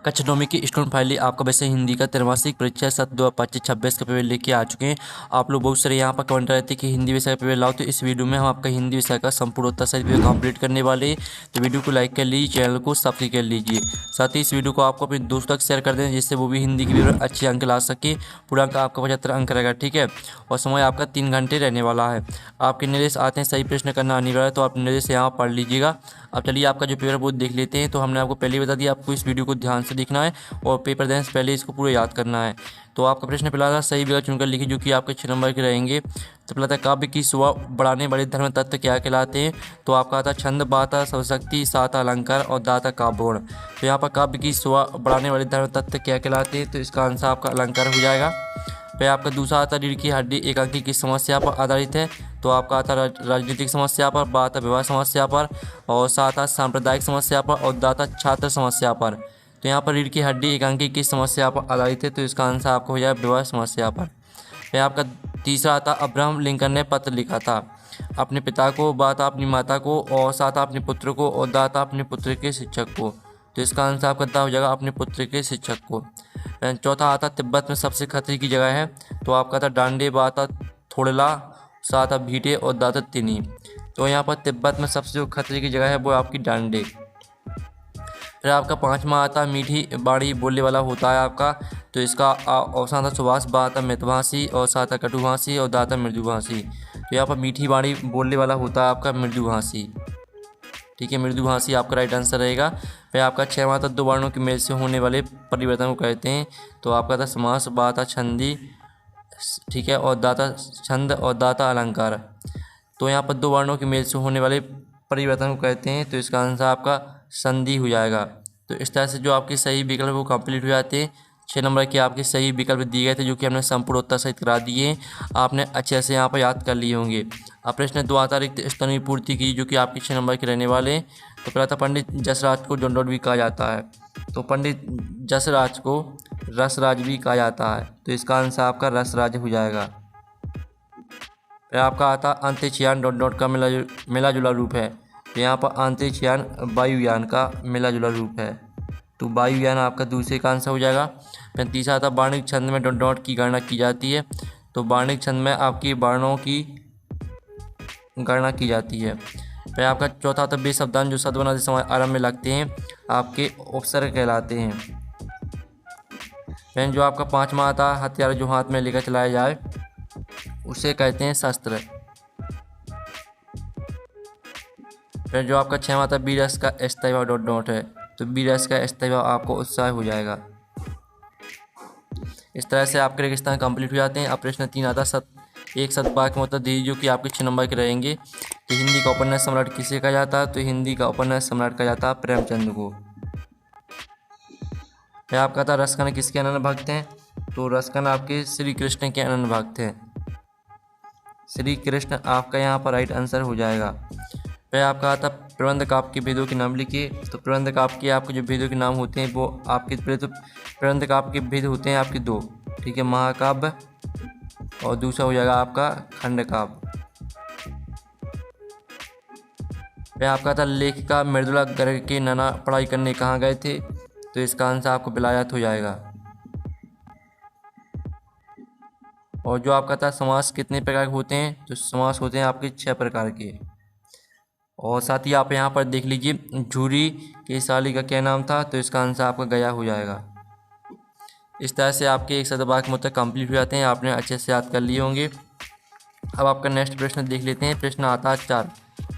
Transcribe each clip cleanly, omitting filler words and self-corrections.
कक्षानवमी की student finally आपका वैसे हिंदी का त्रैमासिक परीक्षा सत्र 2025-26 का पेपर लेके आ चुके हैं। आप लोग बहुत सारे यहाँ पर कमेंट रहते हैं कि हिंदी विषय का पेपर लाओ, तो इस वीडियो में हम आपका हिंदी विषय का संपूर्ण उत्तर सहित पेपर कंप्लीट करने वाले हैं। तो वीडियो को लाइक कर लीजिए, चैनल को सब्सक्राइब कर लीजिए, साथ ही इस वीडियो को आपको अपने दोस्तों तक शेयर कर दें जिससे वो भी हिंदी के पेपर अच्छे अंक ला सके। पूरा अंक आपका 75 अंक रहेगा, ठीक है। और समय आपका 3 घंटे रहने वाला है। आपके निर्देश आते हैं सही प्रश्न करना अनिवार्य है, तो आप निर्देश यहाँ पढ़ लीजिएगा। अब चलिए आपका जो पेपर वो देख लेते हैं। तो हमने आपको पहले ही बता दिया, आपको इस वीडियो को ध्यान से देखना है और पेपर देने से पहले इसको पूरा याद करना है। तो आपका प्रश्न पहला था, सही विकल्प चुनकर लिखिए जो कि आपके 6 नंबर के रहेंगे। तो पहला था, काव्य की शोभा बढ़ाने वाले धर्म तत्व क्या कहलाते हैं। तो आपका था छंद, बाता, शब्दशक्ति, साता, अलंकार और दाता काव्यगुण। तो यहाँ पर काव्य की शोभा बढ़ाने वाले धर्म तत्व क्या कहलाते हैं, तो इसका आंसर आपका अलंकार हो जाएगा। फिर आपका दूसरा आता, रीढ़ की हड्डी एकांकी किस समस्या पर आधारित है। तो आपका आता राजनीतिक समस्या पर, बात विवाह समस्या पर, और सात सांप्रदायिक समस्या पर, और दाता छात्र समस्या पर। तो यहाँ पर रीढ़ की हड्डी एकांकी किस समस्या पर आधारित है, तो इसका आंसर आपको हो जाएगा विवाह समस्या पर। फिर आपका तीसरा आता, अब्राहम लिंकन ने पत्र लिखा था अपने पिता को, बाता अपनी माता को, और साता अपने पुत्र को, और दाता अपने पुत्र के शिक्षक को। तो इसका आंसर आपका दा हो जाएगा अपने पुत्र के शिक्षक को। चौथा आता, तिब्बत में सबसे खतरे की जगह है। तो आपका था डांडे, बाता थोड़ला, साता भीटे और दाता तिनी। तो यहाँ पर तिब्बत में सबसे जो खतरे की जगह है वो आपकी डांडे। फिर आपका पांचवा आता, मीठी बाड़ी बोलने वाला होता है आपका। तो इसका अवसान था सुभाष, बाता मृदुभाषी, और साता कटुभाषी, और दाता मृदुभाषी। तो यहाँ पर मीठी बाड़ी बोलने वाला होता है आपका मृदुभाषी, ठीक है। मृदुभाषी आपका राइट आंसर रहेगा। फिर आपका छठवां था, दो वर्णों के मेल से होने वाले परिवर्तन को कहते हैं। तो आपका था समास, बाता छंदी, ठीक है, और दाता छंद और दाता अलंकार। तो यहाँ पर दो वर्णों के मेल से होने वाले परिवर्तन को कहते हैं। तो इसका आंसर आपका संधि हो जाएगा। तो इस तरह से जो आपके सही विकल्प वो कंप्लीट हो जाते हैं। 6 नंबर के आपके सही विकल्प दिए गए थे जो कि हमने संपूर्ण उत्तर सहित करा दिए। आपने अच्छे से यहाँ पर याद कर लिए होंगे। अब प्रश्न 2 आता, रिक्त स्थान की पूर्ति की जो कि आपके 6 नंबर के रहने वाले। तो पहला था, पंडित जसराज को डोंडोट भी कहा जाता है। तो पंडित जसराज को रसराज भी कहा जाता है। तो इसका आंसर आपका रसराज हो जाएगा। फिर आपका आता, अंतरिक्षयान डोंडोट का मिला जुला रूप है। तो यहाँ पर अंतरिक्षयान वायुयान का मिला जुला रूप है। तो वायुयान आपका दूसरे का आंसर हो जाएगा। फिर तीसरा आता, वर्णिक छंद में डोंडोट की गणना की जाती है। तो वर्णिक छंद में आपकी वर्णों की गणना की जाती है। फिर आपका चौथा आता, वे शब्दांश जो शब्द बनाते समय आरंभ में लगते हैं आपके उपसर्ग कहलाते हैं। फिर जो आपका पांचवा आता, हथियार जो हाथ में लेकर चलाया जाए उसे कहते हैं शस्त्र। फिर जो आपका छठवां आता, बीरस का स्थायी भाव डॉट डॉट है। तो बीरस का स्थायी भाव आपको उत्साह हो जाएगा। इस तरह से आपके रेगिस्तान कंप्लीट हो जाते हैं। अब प्रश्न 3 आता, एक शतवाक्य में उत्तर दीजिए जो कि आपके 6 नंबर के रहेंगे। तो हिंदी का उपन्यास सम्राट किसे कहा जाता है। तो हिंदी का उपन्यास सम्राट कहा जाता है प्रेमचंद को। फिर आपका था, रसकन किसके अनन्य भक्त हैं। तो रसकन आपके श्री कृष्ण के अनन्य भक्त हैं। श्री कृष्ण आपका यहाँ पर राइट आंसर हो जाएगा। फिर आपका आता, प्रबंध काव्य के भेदों के नाम लिखिए। तो प्रबंध काव्य के आपके जो भेदों के नाम होते हैं वो आपके प्रबंध काव्य के भेद होते हैं आपके 2, ठीक है, महाकाव्य और दूसरा हो जाएगा आपका खंड काव्य। फिर आपका था, लेखिका मृदुला गर्ग के नाना पढ़ाई करने कहाँ गए थे। तो इसका आंसर आपको विलायत हो जाएगा। और जो आपका था, समास कितने प्रकार के होते हैं। तो समास होते हैं आपके 6 प्रकार के। और साथ ही आप यहाँ पर देख लीजिए, झूरी के साली का क्या नाम था। तो इसका आंसर आपका गया हो जाएगा। इस तरह से आपके एक शतवाक्य में उत्तर कंप्लीट हो जाते हैं। आपने अच्छे से याद कर लिए होंगे। अब आपका नेक्स्ट प्रश्न देख लेते हैं। प्रश्न आता है 4,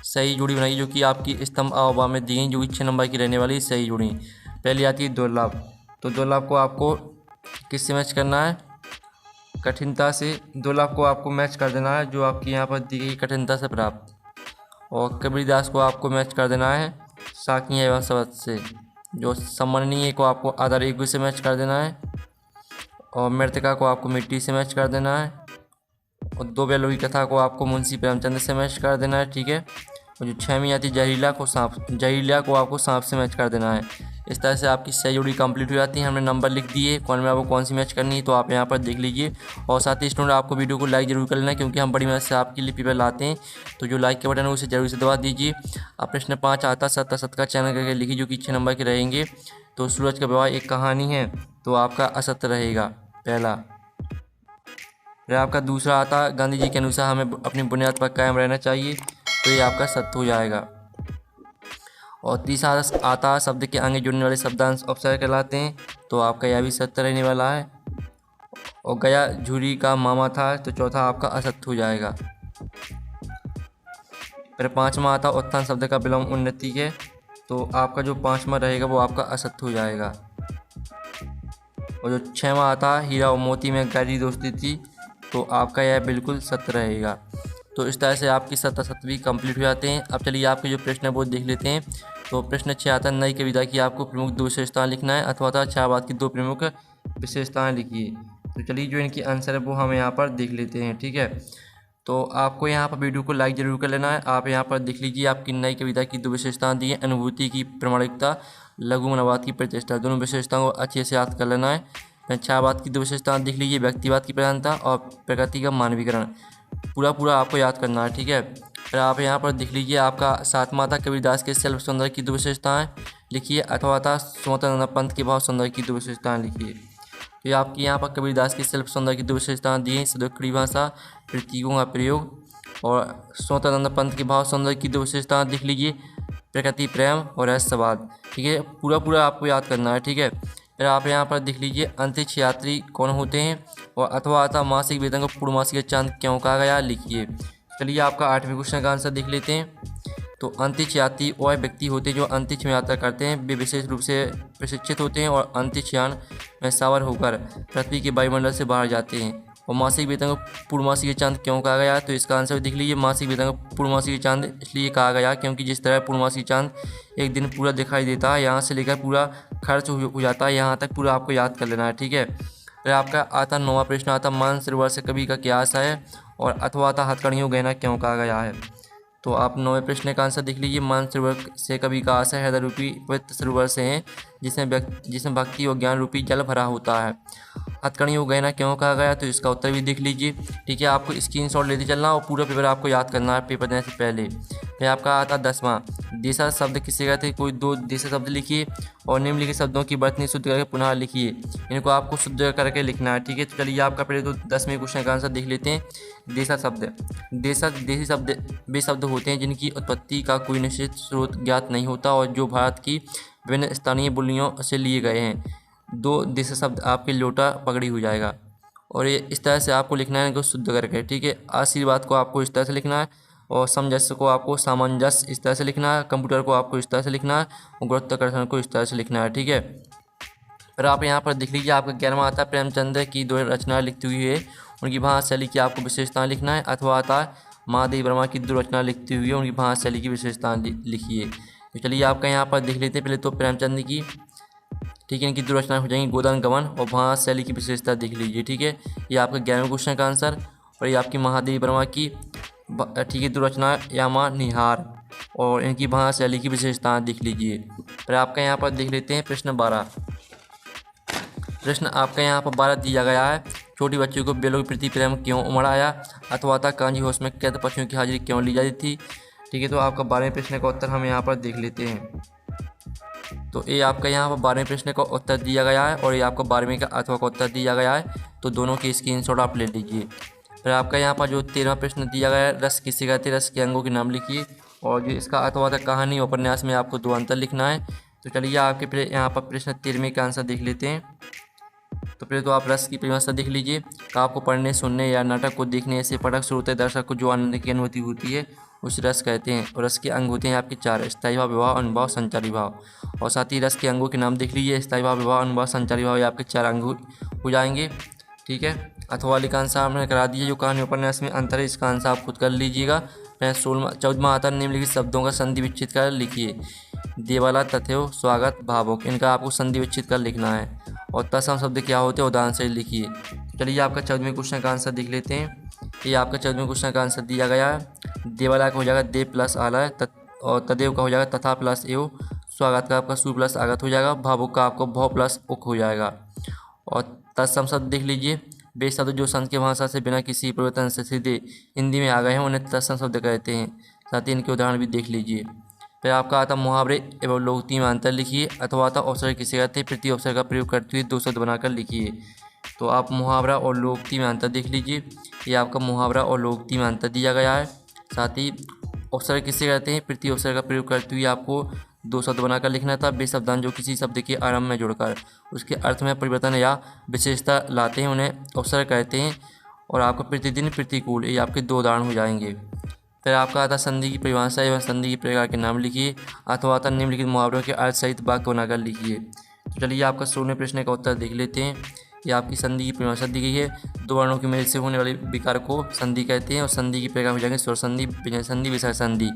सही जोड़ी बनाइए जो कि आपकी स्तंभ अववा में दी गई जो कि 6 नंबर की रहने वाली सही जोड़ी। पहली आती है दुर्लभ। तो दुर्लभ को आपको किससे मैच करना है, कठिनता से। दुर्लभ को आपको मैच कर देना है जो आपकी यहाँ पर दी गई कठिनता से प्राप्त। और कबीरदास को आपको मैच कर देना है साकिया एवं शब्द से। जो सम्माननीय को आपको आधार एक से मैच कर देना है। और मृतिका को आपको मिट्टी से मैच कर देना है। और 2 बैलों की कथा को आपको मुंशी प्रेमचंद से मैच कर देना है, ठीक है। और जो 6वीं आती जहरीला को आपको सांप से मैच कर देना है। इस तरह से आपकी 6 जोड़ी कंप्लीट हो जाती है। हमने नंबर लिख दिए, कौन में आपको कौन सी मैच करनी है तो आप यहाँ पर देख लीजिए। और साथ ही स्टूडेंट आपको वीडियो को लाइक जरूर कर लेना, क्योंकि हम बड़ी मेहनत से आपके लिए पेपर लाते हैं। तो जो लाइक के बटन है उसे जरूर से दबा दीजिए। अब प्रश्न 5 आता सत्ता का चयन करके लिखिए, जो कि 6 नंबर के रहेंगे। तो सूरज का विवाह एक कहानी है, तो आपका असत्य रहेगा पहला। फिर आपका दूसरा आता गांधी जी के अनुसार हमें अपनी बुनियाद पर कायम रहना चाहिए, तो ये आपका सत्य हो जाएगा। और तीसरा आता शब्द के आगे जुड़ने वाले शब्दांश अपसर्ग कहलाते हैं, तो आपका यह भी सत्य रहने वाला है। और गया झूरी का मामा था, तो चौथा आपका असत्य हो जाएगा। फिर पांचवा आता उत्थान शब्द का विलोम उन्नति है, तो आपका जो पांचवा रहेगा वो आपका असत्य हो जाएगा। और जो छठवां आता हीरा और मोती में गहरी दोस्ती थी, तो आपका यह बिल्कुल सत्य रहेगा। तो इस तरह से आपकी सत्य असत्य भी कंप्लीट हो जाते हैं। अब चलिए आपके जो प्रश्न है वो देख लेते हैं। तो प्रश्न 6 आता नई कविता की आपको प्रमुख 2 विशेषताएं लिखना है, अथवा छायावाद की 2 प्रमुख विशेषताएं लिखिए। तो चलिए जो इनकी आंसर है वो हम यहाँ पर देख लेते हैं, ठीक है। तो आपको यहाँ पर वीडियो को लाइक जरूर कर लेना है। आप यहाँ पर देख लीजिए आपकी नई कविता की 2 विशेषताएं दी है, अनुभूति की प्रामाणिकता, लघु मनोवाद की प्रतिष्ठा। दोनों विशेषताओं को अच्छे से याद कर लेना है। छायावाद की 2 विशेषताएं देख लीजिए, व्यक्तिवाद की प्रधानता और प्रकृति का मानवीकरण। पूरा आपको याद करना है, ठीक है। फिर आप यहाँ पर देख लीजिए आपका 7वां था कबीरदास के सेल्फ सौंदर्य की 2 विशेषताएं लिखिए, अथवा था स्वतंत्र पंथ के भाव सौंदर्य की 2 विशेषताएं लिखिए। तो आपकी यहाँ पर कबीरदास के सेल्फ सौंदर्य की 2 विशेषताएं दी हैं, सदोखड़ी भाषा, प्रतीकों का प्रयोग। और स्वतंत्र पंथ के भाव सौंदर्य की 2 विशेषताएं लिख लीजिए, प्रकृति प्रेम और रहस्यवाद, ठीक है। पूरा आपको याद करना है, ठीक है। फिर आप यहाँ पर देख लीजिए अंतरिक्ष यात्री कौन होते हैं, और अथवा आता मासिक वेतन को पूर्णमासिक चांद क्यों कहा गया लिखिए। चलिए आपका 8वें क्वेश्चन का आंसर देख लेते हैं। तो अंतरिक्ष यात्री वह व्यक्ति होते हैं जो अंतरिक्ष में यात्रा करते हैं। वे विशेष रूप से प्रशिक्षित होते हैं और अंतरिक्ष यान में सवार होकर पृथ्वी के वायुमंडल से बाहर जाते हैं। और मासिक वेतन को पूर्णमासिक चांद क्यों कहा गया, तो इसका आंसर देख लीजिए। मासिक वेतन को पूर्णमासिक चांद इसलिए कहा गया क्योंकि जिस तरह पूर्णमासिक चांद एक दिन पूरा दिखाई देता है, यहाँ से लेकर पूरा खर्च हो जाता है, यहाँ तक पूरा आपको याद कर लेना है, ठीक है। फिर आपका आता 9वां प्रश्न आता मानसरोवर से कवि का क्या आशय है, और अथवा आता हथकड़ियों गहना क्यों कहा गया है। तो आप 9वें प्रश्न का आंसर देख लीजिए। मानसरोवर से कवि का आशय हृदय रूपी पवित्र सरोवर से है, जिसमें भक्ति और ज्ञान रूपी जल भरा होता है। हथकड़ियों गहना क्यों कहा गया, तो इसका उत्तर भी देख लीजिए, ठीक है। आपको स्क्रीनशॉट लेते चलना और पूरा पेपर आपको याद करना है पेपर देने से पहले। फिर आपका आता 10वां देशा शब्द किसे कहते हैं, कोई 2 देशा शब्द लिखिए और निम्नलिखित शब्दों की वर्तनी शुद्ध करके पुनः लिखिए। इनको आपको शुद्ध करके लिखना है, ठीक है। तो चलिए आपका पहले तो 10वें क्वेश्चन का आंसर देख लेते हैं। देशा शब्द देशी शब्द वे शब्द होते हैं जिनकी उत्पत्ति का कोई निश्चित स्रोत ज्ञात नहीं होता और जो भारत की विभिन्न स्थानीय बोलियों से लिए गए हैं। 2 देशा शब्द आपके लोटा पगड़ी हो जाएगा, और ये इस तरह से आपको लिखना है इनको शुद्ध करके, ठीक है। आशीर्वाद को आपको इस तरह से लिखना है, और सामंजस्य को आपको सामंजस्य इस तरह से लिखना है, कंप्यूटर को आपको इस तरह से लिखना है, और गुरुत्वाकर्षण को इस तरह से लिखना है, ठीक है। फिर आप यहाँ पर देख लीजिए आपका 11वां आता है प्रेमचंद की 2 रचनाएं लिखती हुई है, उनकी भाषा शैली की आपको विशेषताएं लिखना है। अथवा आता है महादेव वर्मा की 2 रचनाएं लिखती हुई है, उनकी भाषा शैली की विशेषताएं लिखिए। तो चलिए आपका यहाँ पर देख लेते हैं पहले तो प्रेमचंद की, ठीक है। इनकी 2 रचनाएं हो जाएंगी गोदान गमन, और भाषा शैली की विशेषता देख लीजिए, ठीक है। ये आपका 11वें क्वेश्चन का आंसर। और ये आपकी महादेव वर्मा की, ठीक है, 2 रचनाएं यामा निहार, और इनकी भाषा शैली की विशेषताएं देख लीजिए। फिर आपका यहाँ पर देख लेते हैं प्रश्न 12। प्रश्न आपका यहाँ पर 12 दिया गया है, छोटी बच्चियों को बेलों के प्रति प्रेम क्यों उमड़ आया, अथवा था कांजी हाउस में कैद पक्षियों की हाजिरी क्यों ली जाती थी, ठीक है। तो आपका 12वें प्रश्न का उत्तर हम यहाँ पर देख लेते हैं। तो ये आपका यहाँ पर 12वें प्रश्न का उत्तर दिया गया है, और ये आपको 12वें का अथवा का उत्तर दिया गया है, तो दोनों की स्क्रीनशॉट आप ले लीजिए। फिर आपका यहाँ पर जो 13वां प्रश्न दिया गया है, रस किसे कहते हैं, रस के अंगों के नाम लिखिए, और जो इसका अथवा था कहानी उपन्यास में आपको 2 अंतर लिखना है। तो चलिए आपके यहाँ पर प्रश्न 13वें का आंसर देख लेते हैं। तो पहले तो आप रस की परिभाषा देख लीजिए। काव्य को पढ़ने, सुनने या नाटक को देखने से पठक, श्रोता, दर्शक को जो आनंद की अनुभूति होती है उस रस कहते हैं। और रस के अंग होते हैं आपके 4, स्थायी भाव, विवाह, अनुभाव, संचारी भाव। और साथ ही रस के अंगों के नाम देख लीजिए, स्थायी भाव, विवाह, अनुभाव, संचारी भाव, ये आपके 4 अंग हो जाएंगे, ठीक है। अथवा लिखा आंसर आपने करा दिया। जो कहानी उपन्यास में अंतर है इसका आंसर आप खुद कर लीजिएगा। 14वां आता है निम्नलिखित शब्दों का संधि विच्छेद कर लिखिए। देवाला, तथ्य, स्वागत, भावुक, इनका आपको संधि विच्छेद कर लिखना है। और तत्सम शब्द क्या होते हैं उदाहरण से लिखिए। चलिए आपका 14वें क्वेश्चन का आंसर देख लेते हैं। ये आपका 14वें क्वेश्चन का आंसर दिया गया है। देवाला का हो जाएगा देव प्लस आलय, और तदेव का हो जाएगा तथा प्लस एव, स्वागत का आपका सु प्लस आगत हो जाएगा, भावुक का आपको भव प्लस उक हो जाएगा। और तत्सम शब्द देख लीजिए, वे शब्द जो संस्कृत भाषा से बिना किसी परिवर्तन से सीधे हिंदी में आ गए हैं उन्हें तत्सम शब्द कहते हैं। साथ ही इनके उदाहरण भी देख लीजिए। फिर आपका आता मुहावरे एवं लोकोक्ति में अंतर लिखिए, अथवा आता अवसर किसे कहते हैं, प्रति अवसर का प्रयोग करते हुए दो शब्द बनाकर लिखिए। तो आप मुहावरा और लोकोक्ति में अंतर देख लीजिए, ये आपका मुहावरा और लोकोक्ति में अंतर दिया गया है। साथ ही अवसर किसे कहते हैं, प्रति अवसर का प्रयोग करते हुए आपको दो शब्द बनाकर लिखना था। वे शब्दांश जो किसी शब्द के आरंभ में जुड़कर उसके अर्थ में परिवर्तन या विशेषता लाते हैं उन्हें अवसर कहते हैं। और आपको प्रतिदिन, प्रतिकूल, ये आपके दो उदाहरण हो जाएंगे। फिर आपका आता संधि की परिभाषा एवं संधि के प्रकार के नाम लिखिए, अथवा आता निम्नलिखित मुहावरों के अर्थ सहित वाक्य बनाकर लिखिए। तो चलिए आपका 16वें प्रश्न का उत्तर देख लेते हैं। ये आपकी संधि की परिभाषा दी गई है। दो वर्णों के मेल से होने वाले विकार को संधि कहते हैं और संधि की प्रकार हो जाएंगे स्वर संधि, व्यंजन संधि, विसर्ग संधि।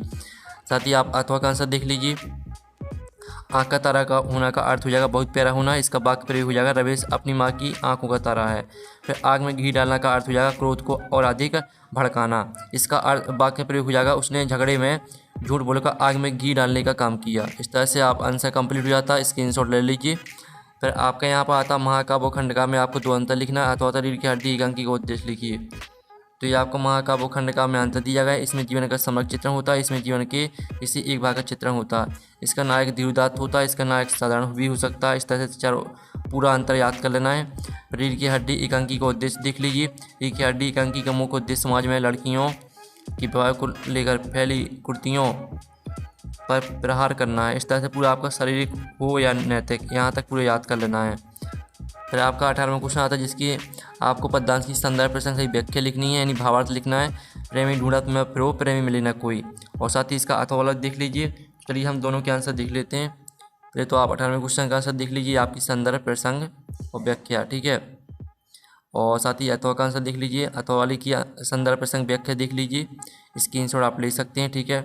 साथ ही आप अथवा का आंसर देख लीजिए। आँख का तारा का होना का अर्थ हो जाएगा बहुत प्यारा होना, इसका वाक्य प्रयोग हो जाएगा रमेश अपनी माँ की आंखों का तारा है। फिर आग में घी डालना का अर्थ हो जाएगा क्रोध को और अधिक भड़काना, इसका अर्थ वाक्य प्रयोग हो जाएगा उसने झगड़े में झूठ बोलकर आग में घी डालने का काम किया। इस तरह से आप आंसर कंप्लीट हो जाता है, स्क्रीनशॉट ले लीजिए। फिर आपका यहाँ पर आता महाकाव्य खंडका में आपको दो अंतर लिखना है, अथवा रीढ़ की हड्डी एक अंकी का उद्देश्य लिखिए। तो ये आपको महाकाव्य खंडका में अंतर दिया गया है। इसमें जीवन का समग्र चित्रण होता है, इसमें जीवन के किसी एक भाग का चित्रण होता है। इसका नायक धीरोदात्त होता है, इसका नायक साधारण भी हो सकता है। इस तरह से चारों पूरा अंतर याद कर लेना है। रीढ़ की हड्डी एक अंकी का उद्देश्य देख लीजिए। रीढ़ की हड्डी एक अंकी का मुख्य उद्देश्य समाज में लड़कियों की विवाह को लेकर फैली कुर्तियों पर प्रहार करना है। इस तरह से पूरा आपका शारीरिक हो या नैतिक, यहाँ तक पूरा याद कर लेना है। फिर आपका 18वां क्वेश्चन आता है जिसकी आपको पद्यांश की संदर्भ प्रसंग सही व्याख्या लिखनी है, यानी भावार्थ लिखना है। प्रेमी ढूंढत में फिरो, प्रेमी मिले न कोई। और साथ ही इसका अथवा वाला देख लीजिए। चलिए हम दोनों के आंसर देख लेते हैं। पहले तो आप 18वें क्वेश्चन का आंसर देख लीजिए, आपकी संदर्भ प्रसंग और व्याख्या, ठीक है। और साथ ही अथवा का आंसर देख लीजिए, अथवा वाली की संदर्भ प्रसंग व्याख्या देख लीजिए, स्क्रीनशॉट आप ले सकते हैं, ठीक है।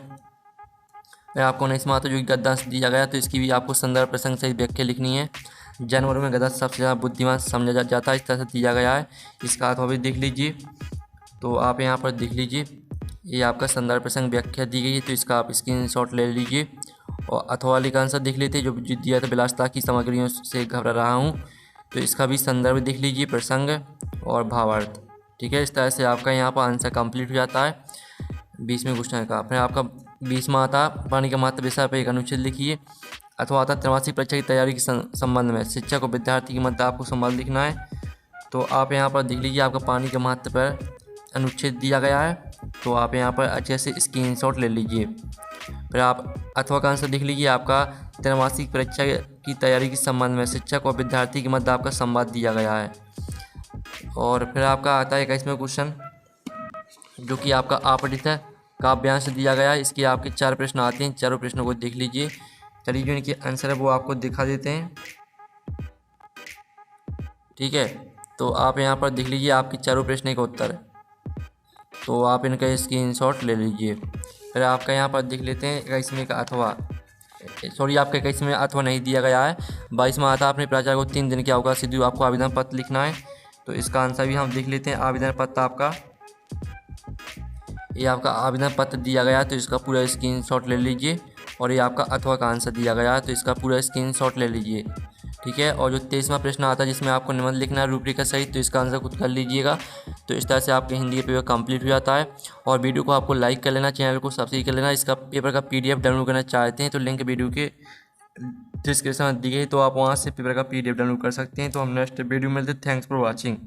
फिर आपको 19वां आता जो गद्यांश दिया गया तो इसकी भी आपको संदर्भ प्रसंग सही व्याख्या लिखनी है। जानवरों में गधा सबसे ज़्यादा बुद्धिमान समझा जाता है, इस तरह से दिया गया है। इसका अथवा भी देख लीजिए। तो आप यहाँ पर देख लीजिए, ये आपका संदर्भ प्रसंग व्याख्या दी गई है, तो इसका आप स्क्रीनशॉट ले लीजिए। और अथवा वाली का आंसर देख लेते हैं जो दिया था, विलासता की सामग्रियों से घबरा रहा हूँ, तो इसका भी संदर्भ देख लीजिए, प्रसंग और भावार्थ, ठीक है। इस तरह से आपका यहाँ पर आंसर कंप्लीट हो जाता है 20वें क्वेश्चन का। फिर आपका 20वां आता पानी का महत्व विषय पर एक अनुच्छेद लिखिए। अथवा आता त्रैमासिक परीक्षा की तैयारी के संबंध में शिक्षक और विद्यार्थी के मध्य आपको संवाद लिखना है। तो आप यहाँ पर देख लीजिए, आपका पानी के महत्व पर अनुच्छेद दिया गया है, तो आप यहाँ पर अच्छे से स्क्रीनशॉट ले लीजिए। फिर आप अथवा का आंसर देख लीजिए, आपका त्रैमासिक परीक्षा की तैयारी के संबंध में शिक्षक और विद्यार्थी के मध्य आपका संवाद दिया गया है। और फिर आपका आता है 21वें क्वेश्चन जो कि आपका आपठित है, काव्यांश दिया गया है। इसके आपके 4 प्रश्न आते हैं, चारों प्रश्नों को देख लीजिए। चलिए जो इनके आंसर है वो आपको दिखा देते हैं, ठीक है। तो आप यहाँ पर देख लीजिए, आपके चारों प्रश्न का उत्तर है, तो आप इनका स्क्रीनशॉट ले लीजिए। फिर आपका यहाँ पर देख लेते हैं 21वें का अथवा, सॉरी आपका 21वें अथवा नहीं दिया गया है। 22वां आता आपने प्राचार्य को 3 दिन के अवकाश से आपको आवेदन पत्र लिखना है, तो इसका आंसर भी हम देख लेते हैं। आवेदन पत्र आपका, ये आपका आवेदन पत्र दिया गया है, तो इसका पूरा स्क्रीनशॉट ले लीजिए। और ये आपका अथवा का आंसर दिया गया है, तो इसका पूरा स्क्रीनशॉट ले लीजिए, ठीक है। और जो 23वां प्रश्न आता है जिसमें आपको निबंध लिखना है रूपरेखा सहित, तो इसका आंसर खुद कर लीजिएगा। तो इस तरह से आपके हिंदी का पेपर कंप्लीट हो जाता है। और वीडियो को आपको लाइक कर लेना, चैनल को सब्सक्राइब कर लेना। इसका पेपर का PDF डाउनलोड करना चाहते हैं तो लिंक वीडियो के डिस्क्रिप्शन में दी गई, तो आप वहाँ से पेपर का PDF डाउनलोड कर सकते हैं। तो हम नेक्स्ट वीडियो में मिलते हैं। Thanks for watching.